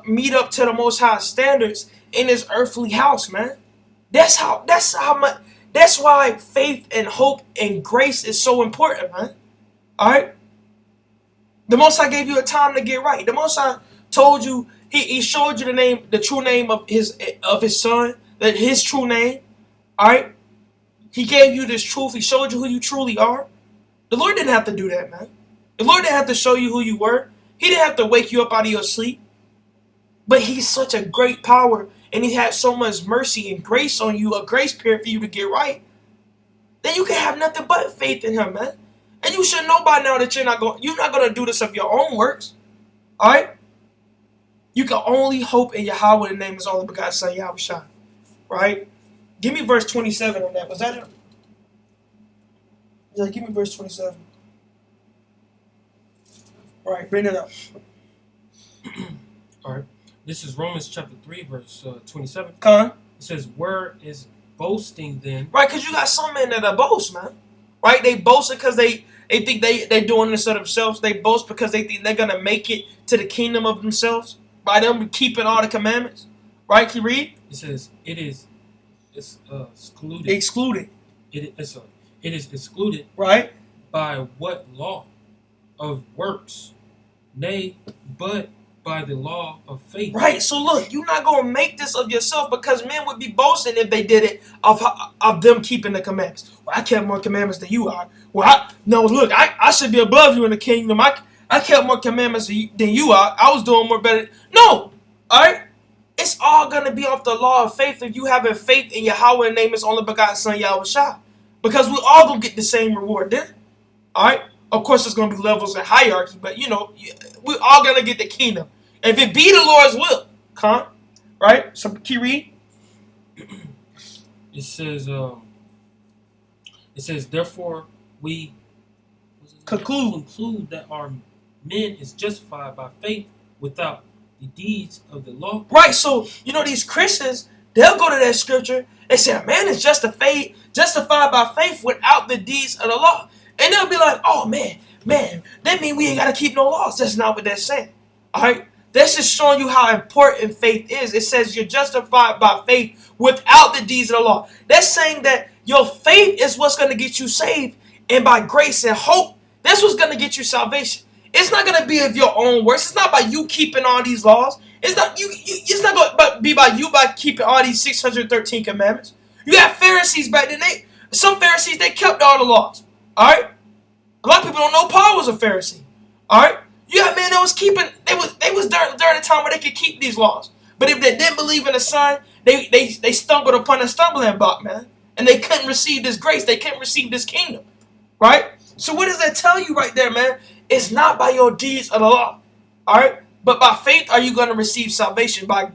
meet up to the Most High standards in this earthly house, man. That's why faith and hope and grace is so important, man. All right. The Most High gave you a time to get right. The Most High told you, he showed you the true name of his son, that his true name. All right. He gave you this truth. He showed you who you truly are. The Lord didn't have to do that, man. The Lord didn't have to show you who you were. He didn't have to wake you up out of your sleep. But he's such a great power, and he had so much mercy and grace on you, a grace period for you to get right. Then you can have nothing but faith in him, man. And you should know by now that you're not going to do this of your own works. All right? You can only hope in Yahweh. The name is only begotten Son Yahushua. Right? Give me verse 27 on that. Was that it? Yeah, give me verse 27. All right, bring it up. All right. This is Romans chapter 3, verse 27. Con. It says, "Where is boasting then?" Right, because you got some men that boast, man. Right? They boast because they think they're doing this to themselves. They boast because they think they're going to make it to the kingdom of themselves by them keeping all the commandments. Right? Can you read? It says, it's excluded. Excluded. It is excluded. Right? By what law? Of works? Nay, but by the law of faith. Right. So look, you're not going to make this of yourself, because men would be boasting if they did it of them keeping the commandments. Well, I kept more commandments than you are. Well, I should be above you in the kingdom. I kept more commandments than you are. I was doing more better. No. All right. It's all going to be off the law of faith if you having faith in Yahweh and name is only begotten Son Yahushua. Because we all going to get the same reward there. All right. Of course, there's going to be levels and hierarchy, but we all going to get the kingdom. If it be the Lord's will, right? So, can you read? It says, "Therefore we conclude that our men is justified by faith without the deeds of the law." Right. So these Christians, they'll go to that scripture and say, "A man is justified by faith without the deeds of the law," and they'll be like, "Oh man, that means we ain't got to keep no laws." That's not what that's saying. All right. That's just showing you how important faith is. It says you're justified by faith without the deeds of the law. That's saying that your faith is what's going to get you saved, and by grace and hope, that's what's going to get you salvation. It's not going to be of your own works. It's not by you keeping all these laws. It's not going to be by you by keeping all these 613 commandments. You got Pharisees back then. Some Pharisees, they kept all the laws. All right. A lot of people don't know Paul was a Pharisee. All right. You got men that was keeping. They was during the time where they could keep these laws. But if they didn't believe in the Son, they stumbled upon a stumbling block, man, and they couldn't receive this grace. They couldn't receive this kingdom, right? So what does that tell you right there, man? It's not by your deeds of the law, all right? But by faith are you going to receive salvation. By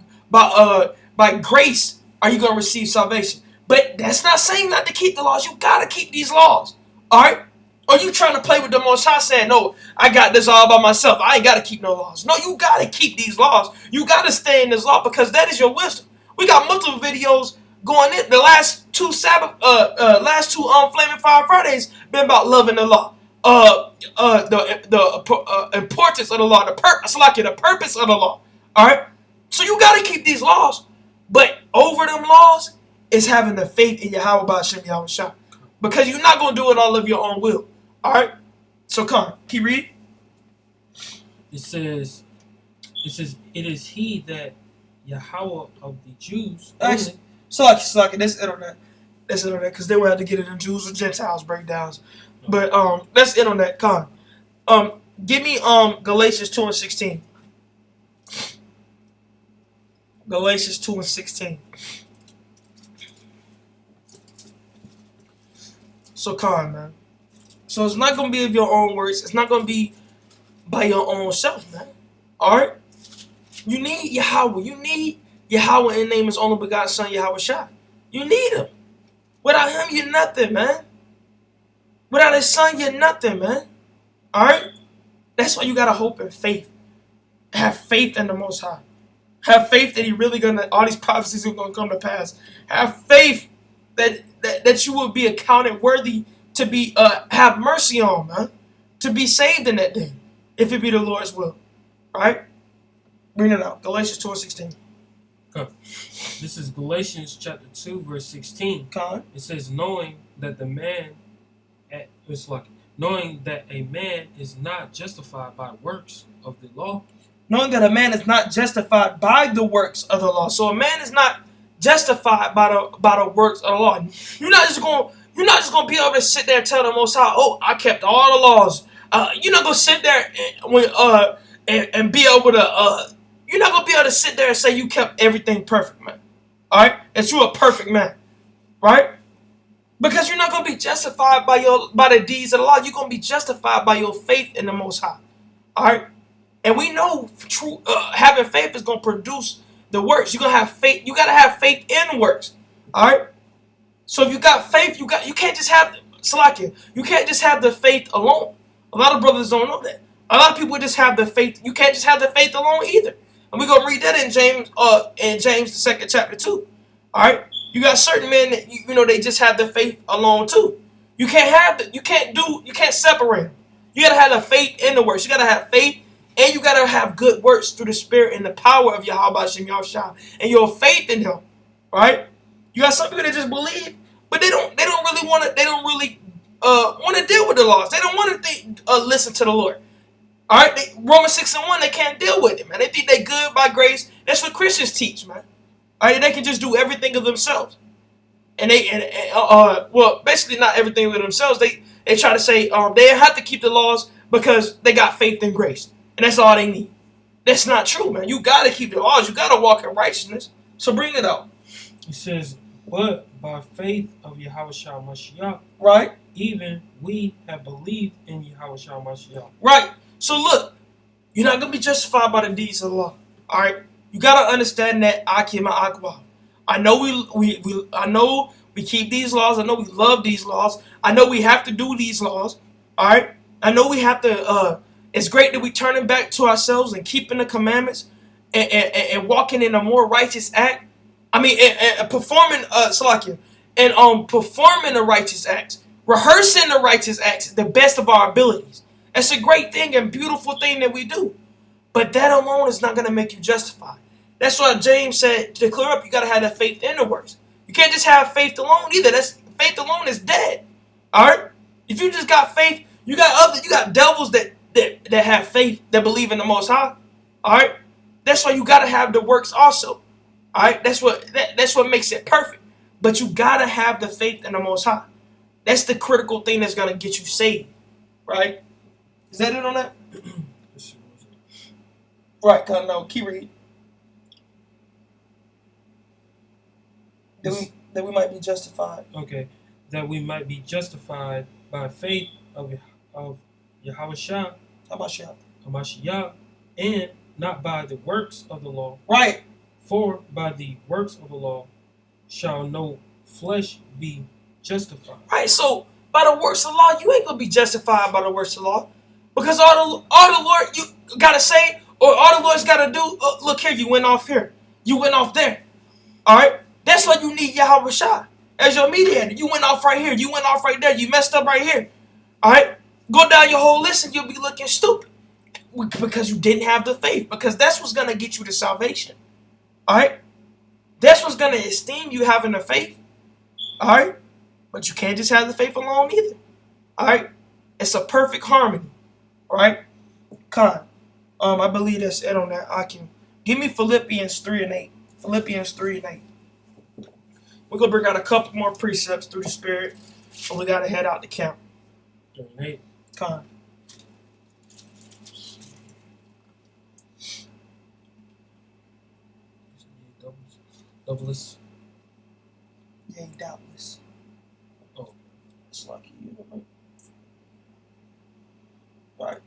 grace are you going to receive salvation. But that's not saying not to keep the laws. You got to keep these laws, all right? Or you trying to play with the Most High saying, "No, I got this all by myself. I ain't got to keep no laws." No, you got to keep these laws. You got to stay in this law because that is your wisdom. We got multiple videos going in. The last two Flaming Fire Fridays been about loving the law. The importance of the law. The purpose of the law. All right? So you got to keep these laws. But over them laws is having the faith in Yahweh Ba'ashem Yahushua. Because you're not going to do it all of your own will. All right? So come, keep reading. It says, it is he that Yahweh of the Jews. Actually, Slaki, let's end on that. Let's end on that because then we have to get into Jews or Gentiles breakdowns. But let's end on that. Con. Give me Galatians 2:16. Galatians 2:16. So Con, man. So it's not gonna be of your own words. It's not gonna be by your own self, man. Alright? You need Yahweh. You need Yahweh in name His only begotten Son, Yahweh Shai. You need Him. Without Him, you're nothing, man. Without His Son, you're nothing, man. Alright? That's why you gotta hope and faith. Have faith in the Most High. Have faith that He really gonna, all these prophecies are gonna come to pass. Have faith that you will be accounted worthy to be have mercy on, man. To be saved in that day. If it be the Lord's will. Alright? Bring it out. Galatians 2:16. Okay. This is Galatians chapter 2, verse 16. Con. It says, knowing that a man is not justified by works of the law. Knowing that a man is not justified by the works of the law. So a man is not justified by the works of the law. You're not just gonna be able to sit there and tell the Most High, oh, I kept all the laws. You're not gonna sit there and be able to you're not gonna be able to sit there and say you kept everything perfect, man. Alright? That you're a perfect man. Right? Because you're not gonna be justified by the deeds of the law. You're gonna be justified by your faith in the Most High. Alright? And we know true having faith is gonna produce the works. You're gonna have faith. You gotta have faith in works. Alright? So if you got faith, you can't just have Salakia. You can't just have the faith alone. A lot of brothers don't know that. A lot of people just have the faith. You can't just have the faith alone either. And we're gonna read that in James the 2nd chapter 2. Alright? You got certain men that you know they just have the faith alone too. You can't separate them. You gotta have the faith in the works. You gotta have faith and you gotta have good works through the Spirit and the power of Yahweh Hashem Yahushua and your faith in Him. Right? You got some people that just believe, but they don't really want to deal with the laws. They don't want to listen to the Lord. All right, Romans 6:1, they can't deal with it, man. They think they good by grace. That's what Christians teach, man. All right, they can just do everything of themselves, and basically not everything with themselves. They try to say they have to keep the laws because they got faith in grace, and that's all they need. That's not true, man. You gotta keep the laws. You gotta walk in righteousness. So bring it out. It says, but by faith of Yahushua Mashiach, right? Even we have believed in Yahushua Mashiach. Right. So look, you're not gonna be justified by the deeds of the law. All right. You gotta understand that Akim Akbar. I know I know we keep these laws. I know we love these laws. I know we have to do these laws. All right. I know we have to. It's great that we turning back to ourselves and keeping the commandments and walking in a more righteous act. I mean, and performing Salakia and performing the righteous acts, rehearsing the righteous acts, the best of our abilities. That's a great thing and beautiful thing that we do. But that alone is not going to make you justified. That's why James said, to clear up, you got to have that faith in the works. You can't just have faith alone either. Faith alone is dead. All right? If you just got faith, you got devils that have faith, that believe in the Most High. All right? That's why you got to have the works also. All right? That's what makes it perfect. But you got to have the faith in the Most High. That's the critical thing that's going to get you saved. Right? Is that it on that? Right, no, keep reading. That we might be justified. Okay. That we might be justified by faith of Yahushua Hamashiach, and not by the works of the law. Right. For by the works of the law shall no flesh be justified. Right, so by the works of the law, you ain't gonna be justified by the works of the law. Because all the Lord you gotta say, or all the Lord's gotta do, look here, you went off here. You went off there. Alright? That's why you need Yahweh Shai as your mediator. You went off right here. You went off right there. You messed up right here. Alright? Go down your whole list and you'll be looking stupid. Because you didn't have the faith. Because that's what's gonna get you to salvation. Alright? That's what's gonna esteem you having the faith. Alright? But you can't just have the faith alone either. Alright? It's a perfect harmony. Alright? Con. I believe that's it on that. I can give me Philippians 3:8. Philippians 3:8. We're gonna bring out a couple more precepts through the Spirit, and we gotta head out to camp. 3:8. Come. Doubtless. Yeah, doubtless. Oh, it's lucky you. Right.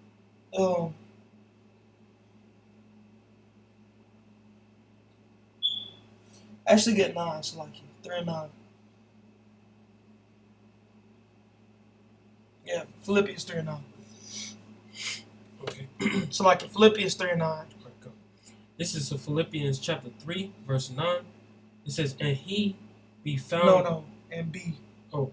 Actually get 9, so like 3 and 9. Yeah, Philippians 3 and 9. Okay. So like Philippians 3 and 9. This is Philippians chapter 3, verse 9. It says, and he be found. No, and be. Oh.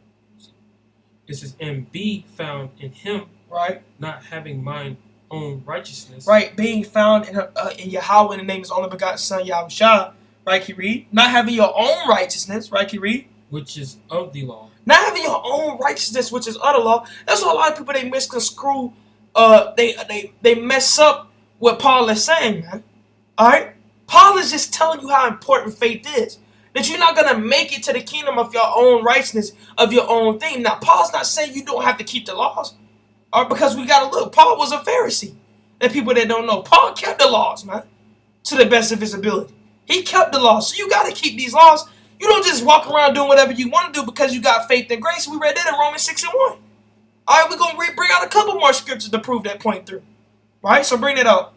It says, and be found in him. Right. Not having mine own righteousness. Right, being found in Yahweh in the name of his only begotten Son, Yahushua. Right, can you read? Not having your own righteousness. Right, can you read? Which is of the law. Not having your own righteousness, which is of the law. That's what a lot of people, they misconstrue. They mess up what Paul is saying, man. Alright? Paul is just telling you how important faith is. That you're not going to make it to the kingdom of your own righteousness, of your own thing. Now, Paul's not saying you don't have to keep the laws. Because we got to look. Paul was a Pharisee. And people that don't know, Paul kept the laws, man. To the best of his ability. He kept the laws. So you got to keep these laws. You don't just walk around doing whatever you want to do because you got faith and grace. We read that in Romans 6 and 1. Alright, we're going to bring out a couple more scriptures to prove that point through. Right? So bring it out.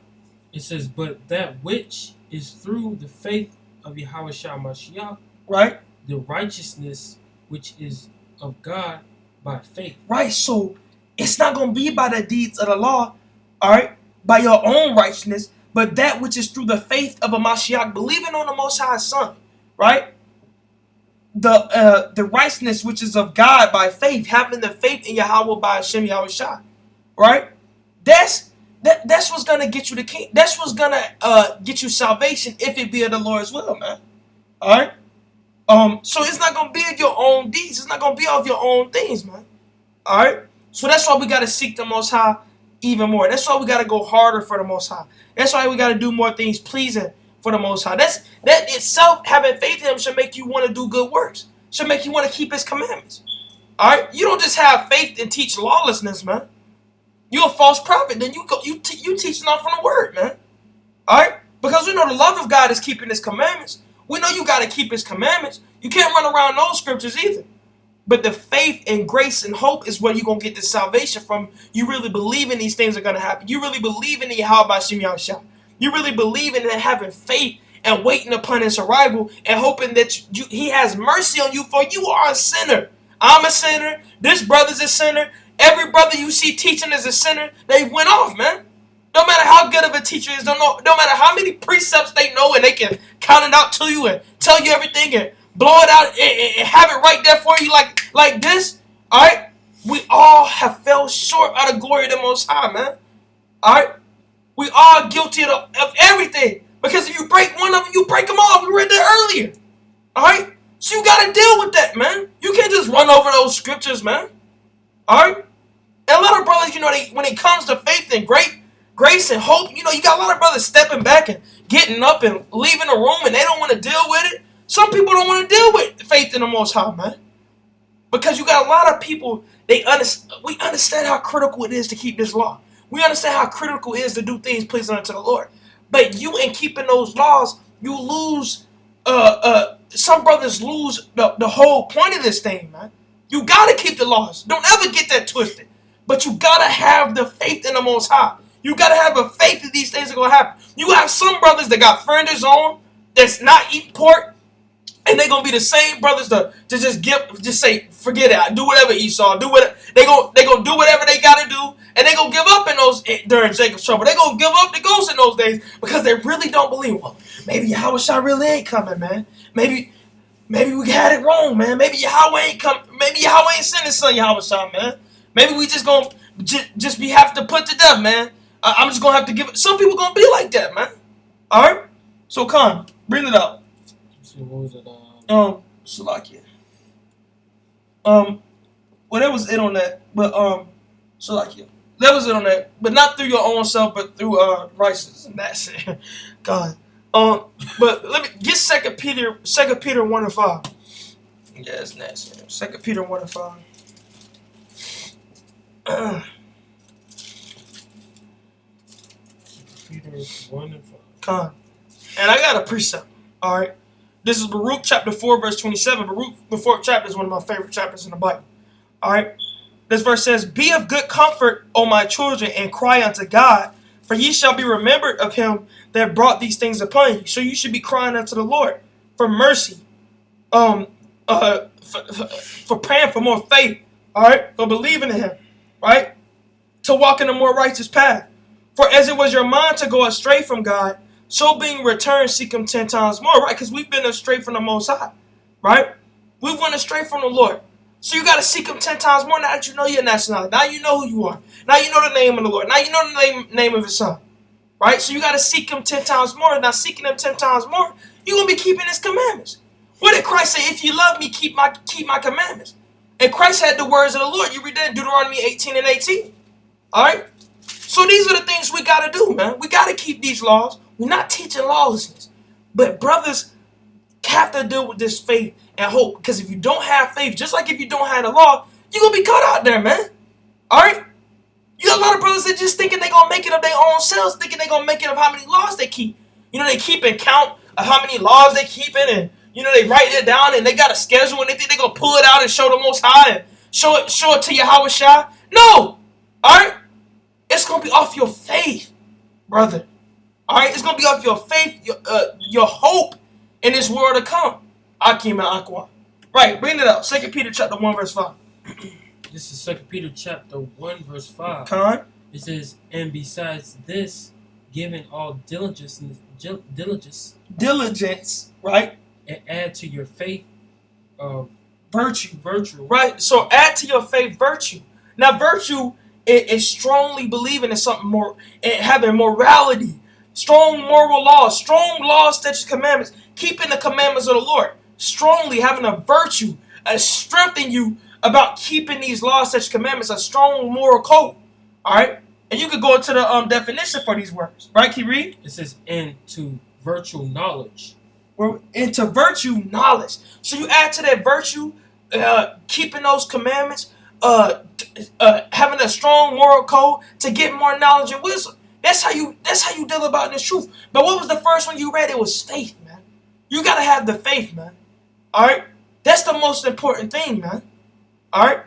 It says, but that which is through the faith of Yahushua Mashiach, right? The righteousness which is of God by faith. Right, so it's not going to be by the deeds of the law, all right, by your own righteousness, but that which is through the faith of a Mashiach, believing on the Most High Son, right? The righteousness which is of God by faith, having the faith in Yahweh by Hashem Yahushua, right? That's what's gonna get you the king. That's what's gonna get you salvation if it be of the Lord's will, man. All right. So it's not gonna be of your own deeds. It's not gonna be of your own things, man. All right. So that's why we gotta seek the Most High even more. That's why we gotta go harder for the Most High. That's why we gotta do more things pleasing for the Most High. That itself, having faith in Him, should make you want to do good works. Should make you want to keep His commandments. All right. You don't just have faith and teach lawlessness, man. You're a false prophet. Then you teach not from the word, man. All right? Because we know the love of God is keeping His commandments. We know you got to keep His commandments. You can't run around those scriptures either. But the faith and grace and hope is where you're going to get the salvation from. You really believe in these things are going to happen. You really believe in the Yahweh Hashem Yahushua. You really believe in having faith and waiting upon His arrival and hoping that He has mercy on you, for you are a sinner. I'm a sinner. This brother's a sinner. Every brother you see teaching is a sinner. They went off, man. No matter how good of a teacher is, no matter how many precepts they know and they can count it out to you and tell you everything and blow it out and have it right there for you like this. All right? We all have fell short of the glory of the Most High, man. All right? We are guilty of everything. Because if you break one of them, you break them all. We read that earlier. All right? So you got to deal with that, man. You can't just run over those scriptures, man. All right? And a lot of brothers, when it comes to faith and grace and hope, you got a lot of brothers stepping back and getting up and leaving the room and they don't want to deal with it. Some people don't want to deal with faith in the Most High, man. Because you got a lot of people, we understand how critical it is to keep this law. We understand how critical it is to do things pleasing unto the Lord. But you in keeping those laws, you lose, some brothers lose the whole point of this thing, man. You got to keep the laws. Don't ever get that twisted. But you got to have the faith in the Most High. You got to have a faith that these things are going to happen. You have some brothers that got friends on that's not eating pork. And they're going to be the same brothers to just say, forget it. Do whatever Esau. Do whatever. They're going to do whatever they got to do. And they're going to give up during Jacob's trouble. They're going to give up the ghost in those days because they really don't believe. Well, maybe Yahushua really ain't coming, man. Maybe we had it wrong, man. Maybe Yahweh ain't come. Maybe Yahweh ain't sent His Son Yahushua, man. Maybe we just gonna just be have to put to death, man. I'm just gonna have to give it. Some people gonna be like that, man. All right. So come, bring it up. So what was it? Salakia. Well, that was it on that. But Salakia. That was it on that. But not through your own self, but through righteousness. And that's it. God. But let me get 2 Peter 1 and 5. Yeah, it's next. 2 Peter 1 and 5. Peter 1 and 5. Con. And I got a precept. Alright. This is Baruch chapter 4, verse 27. Baruch, the 4th chapter, is one of my favorite chapters in the Bible. Alright. This verse says, Be of good comfort, O my children, and cry unto God, for ye shall be remembered of him that brought these things upon you. So you should be crying unto the Lord for mercy. For praying for more faith. Alright? For believing in him. Right? To walk in a more righteous path. For as it was your mind to go astray from God, so being returned, seek him 10 times more. Right? Because we've been astray from the Most High. Right? We've went astray from the Lord. So you got to seek him 10 times more now that you know your nationality. Now you know who you are. Now you know the name of the Lord. Now you know the name of his son. Right? So you got to seek him 10 times more. Now seeking him 10 times more, you're going to be keeping his commandments. What did Christ say? If you love me, keep my commandments. And Christ had the words of the Lord. You read that in Deuteronomy 18 and 18. All right? So these are the things we got to do, man. We got to keep these laws. We're not teaching lawlessness. But brothers have to deal with this faith and hope. Because if you don't have faith, just like if you don't have the law, you're going to be caught out there, man. All right? You got a lot of brothers that just thinking they're going to make it of their own selves, thinking they're going to make it of how many laws they keep. You know, they keep and count of how many laws they keeping, and, you know, they write it down, and they got a schedule, and they think they're going to pull it out and show the Most High and show it to Yahweh Shai. No. All right? It's going to be off your faith, brother. All right? It's going to be off your faith, your hope in this world to come. Akim and Aqua. Right, bring it up. 2 Peter chapter 1, verse 5. This is 2 Peter chapter 1, verse 5. Con. It says, And besides this, giving all diligence, right? And add to your faith virtue. Virtue. Right, so add to your faith virtue. Now, virtue is strongly believing in something more, and having morality, strong moral laws, strong laws, statutes, commandments, keeping the commandments of the Lord, strongly having a virtue, strengthening you about keeping these laws, statutes, commandments, a strong moral code. All right, and you could go into the definition for these words. Right, can you read? It says, into virtue knowledge. We're into virtue knowledge. So you add to that virtue, keeping those commandments, having a strong moral code to get more knowledge and wisdom. That's how you deal about this truth. But what was the first one you read? It was faith, man. You gotta have the faith, man. All right, that's the most important thing, man. All right.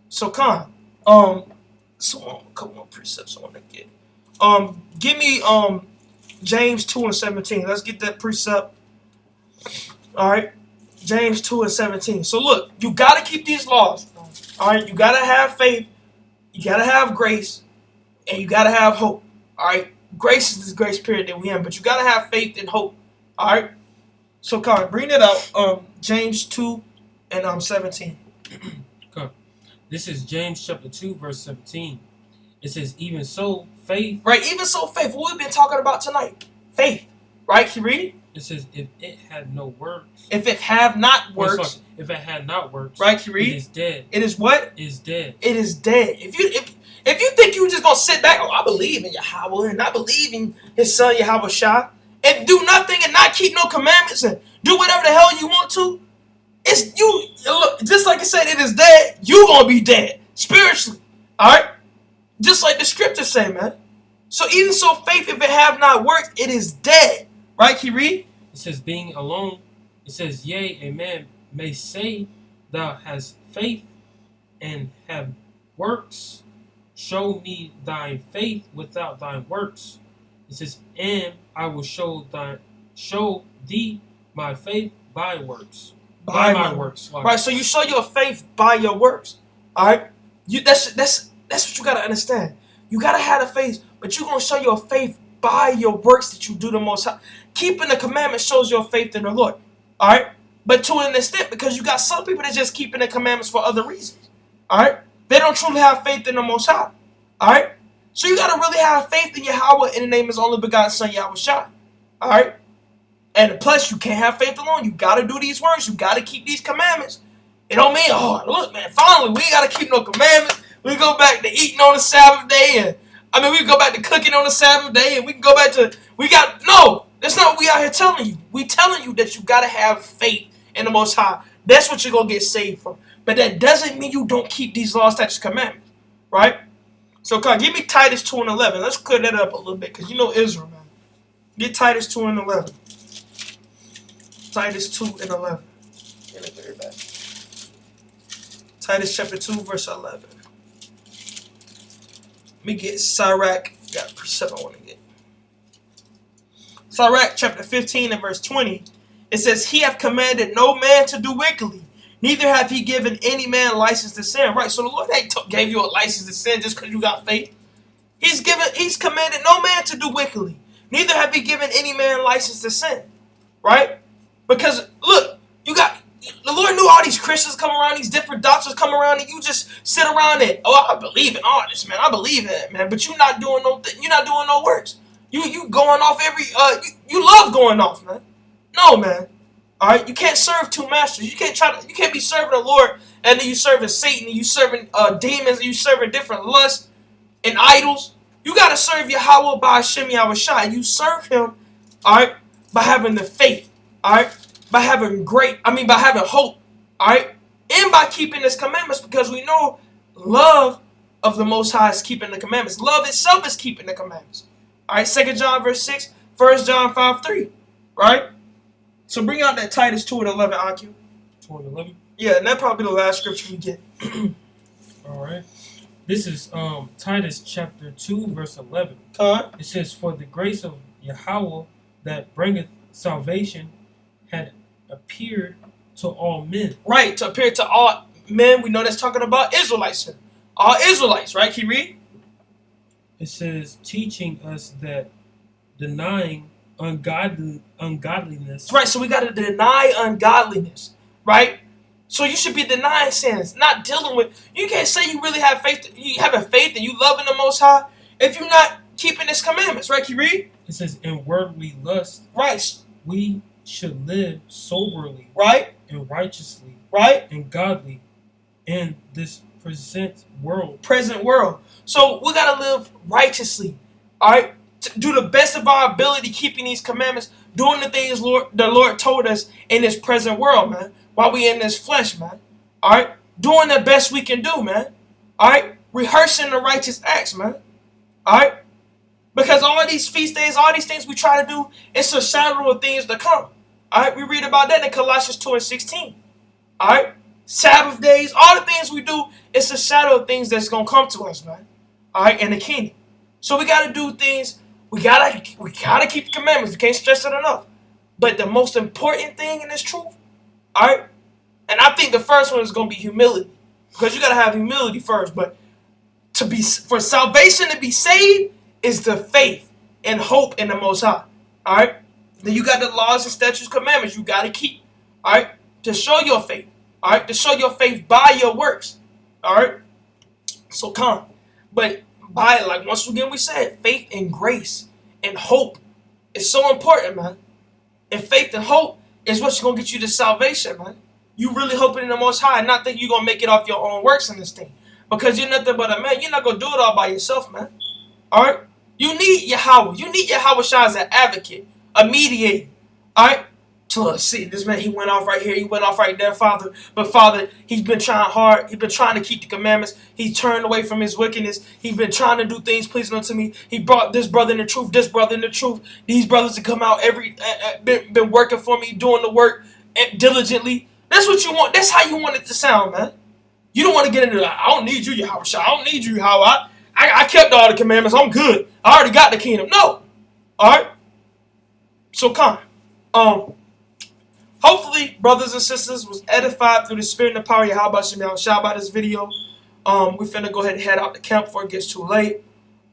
So come on. So a couple more precepts I want to get. Give me James 2 and 17. Let's get that precept. All right, James 2 and 17. So look, you gotta keep these laws. All right, you gotta have faith, you gotta have grace, and you gotta have hope. All right, grace is this grace period that we in, but you gotta have faith and hope. All right. So come on, bring it out. James 2 and 17. Okay. This is James chapter 2, verse 17. It says, even so, faith. Right, even so, faith. What we've been talking about tonight. Faith. Right, can you read? It says, if it had no works. If it have not works. If it had not works. Right, can you read? It is dead. It is what? It is dead. It is dead. If you think you just going to sit back, I believe in Yahweh, and I believe in his son, Yahweh Shai, and do nothing and not keep no commandments and do whatever the hell you want to, it's you. Look, just like I said, it is dead. You gonna be dead spiritually. All right, just like the scriptures say, man. So even so, faith, if it have not worked, it is dead. Right? Can you read? It says, being alone. It says, yea, a man may say, thou hast faith and have works. Show me thy faith without thy works. It says, and I will show thee my faith by works. By my works. Right, so you show your faith by your works. All right? That's what you got to understand. You got to have the faith, but you're going to show your faith by your works that you do the most high. Keeping the commandments shows your faith in the Lord. All right? But to an extent, because you got some people that just keeping the commandments for other reasons. All right? They don't truly have faith in the Most High. All right? So you got to really have faith in Yahweh in the name of his only begotten son, Yahweh Shai. All right? And plus, you can't have faith alone. You got to do these works. You got to keep these commandments. It don't mean, oh, look, man, finally, we ain't got to keep no commandments. We go back to eating on the Sabbath day, and we can go back to cooking on the Sabbath day, and we can go back to no. That's not what we out here telling you. We telling you that you gotta have faith in the Most High. That's what you're gonna get saved from. But that doesn't mean you don't keep these laws, statutes, commandments, right? So, come on, give me Titus 2:11. Let's clear that up a little bit, because you know Israel, man. Get Titus 2:11. Titus 2:11. Titus chapter 2, verse 11. Let me get Sirach. Got a precept I want to get. Sirach chapter 15 and verse 20. It says, He hath commanded no man to do wickedly, neither hath he given any man license to sin. Right, so the Lord ain't gave you a license to sin just because you got faith. He's commanded no man to do wickedly, neither have he given any man license to sin. Right? Because, look, the Lord knew all these Christians come around, these different doctrines come around, and you just sit around and, I believe in all this, man. I believe in it, man. But you're not doing no works. You going off you love going off, man. No, man. All right, you can't serve two masters. You can't be serving the Lord and then you serving Satan, and you serving demons, and you serving different lusts and idols. You gotta serve Yahweh by Hashem Yahweh Shai. You serve Him, all right, by having the faith, all right, by having hope, all right, and by keeping His commandments, because we know love of the Most High is keeping the commandments. Love itself is keeping the commandments. All right, 2 John verse 6, 1 John 5:3, right? So bring out that Titus 2:11, Akio. 2:11? Yeah, and that'll probably be the last scripture we get. All right. This is Titus chapter 2, verse 11. It says, For the grace of Yahweh that bringeth salvation had appeared to all men. Right, to appear to all men. We know that's talking about Israelites here. All Israelites, right? Can you read? It says, teaching us that denying ungodliness. Right, so we got to deny ungodliness, right? So you should be denying sins, not dealing with. You can't say you really have faith. You having faith and you loving the Most High if you're not keeping His commandments, right? Can you read? It says, in worldly lust, right, we should live soberly, right, and righteously, right, and godly in this present world. So we gotta live righteously, all right. Do the best of our ability, keeping these commandments, doing the things the Lord told us in this present world, man. While we in this flesh, man. All right, doing the best we can do, man. All right, rehearsing the righteous acts, man. All right, because all these feast days, all these things we try to do, it's a shadow of things to come. All right, we read about that in Colossians 2:16. All right, Sabbath days, all the things we do, it's a shadow of things that's gonna come to us, man. All right, in the kingdom. So we gotta do things. We gotta keep the commandments. We can't stress it enough. But the most important thing in this truth, all right, and I think the first one is gonna be humility, because you gotta have humility first. But for salvation to be saved is the faith and hope in the Most High. All right. Then you got the laws and statutes, commandments you gotta keep. All right, to show your faith. All right, to show your faith by your works. All right. So come, but once again we said, faith and grace and hope is so important, man. And faith and hope is what's going to get you to salvation, man. You really hoping in the Most High and not think you're going to make it off your own works in this thing. Because you're nothing but a man. You're not going to do it all by yourself, man. All right? You need Yahweh. You need Yahweh Shai as an advocate, a mediator. All right? So see, this man, he went off right here. He went off right there, Father. But Father, he's been trying hard. He's been trying to keep the commandments. He turned away from his wickedness. He's been trying to do things pleasing unto me. He brought this brother in the truth, this brother in the truth. These brothers to come out been working for me, doing the work diligently. That's what you want. That's how you want it to sound, man. You don't want to get into that. I don't need you, Yahweh Shai. I don't need you, Yahweh. I kept all the commandments. I'm good. I already got the kingdom. No. All right. So come. Hopefully, brothers and sisters, was edified through the spirit and the power of Yahweh Shai. Shout out this video. We finna go ahead and head out to camp before it gets too late.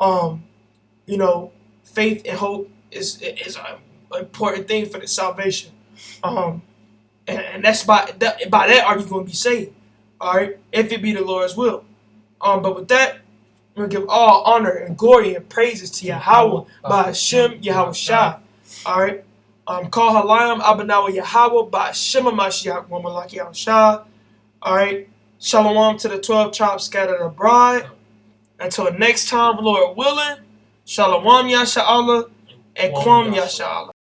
You know, faith and hope is an important thing for the salvation. And that's by that are you going to be saved. All right, if it be the Lord's will. But with that, we're going to give all honor and glory and praises to Yahweh by Hashem Yahweh Shai. All right. Call Halayim Abanawa Yahweh by Hashem Mashiach Wamalaki Yahweh Shai. All right. Shalom to the 12 tribes scattered abroad. Until next time, Lord willing. Shalom Yasha'Allah and Kwam Yasha'Allah.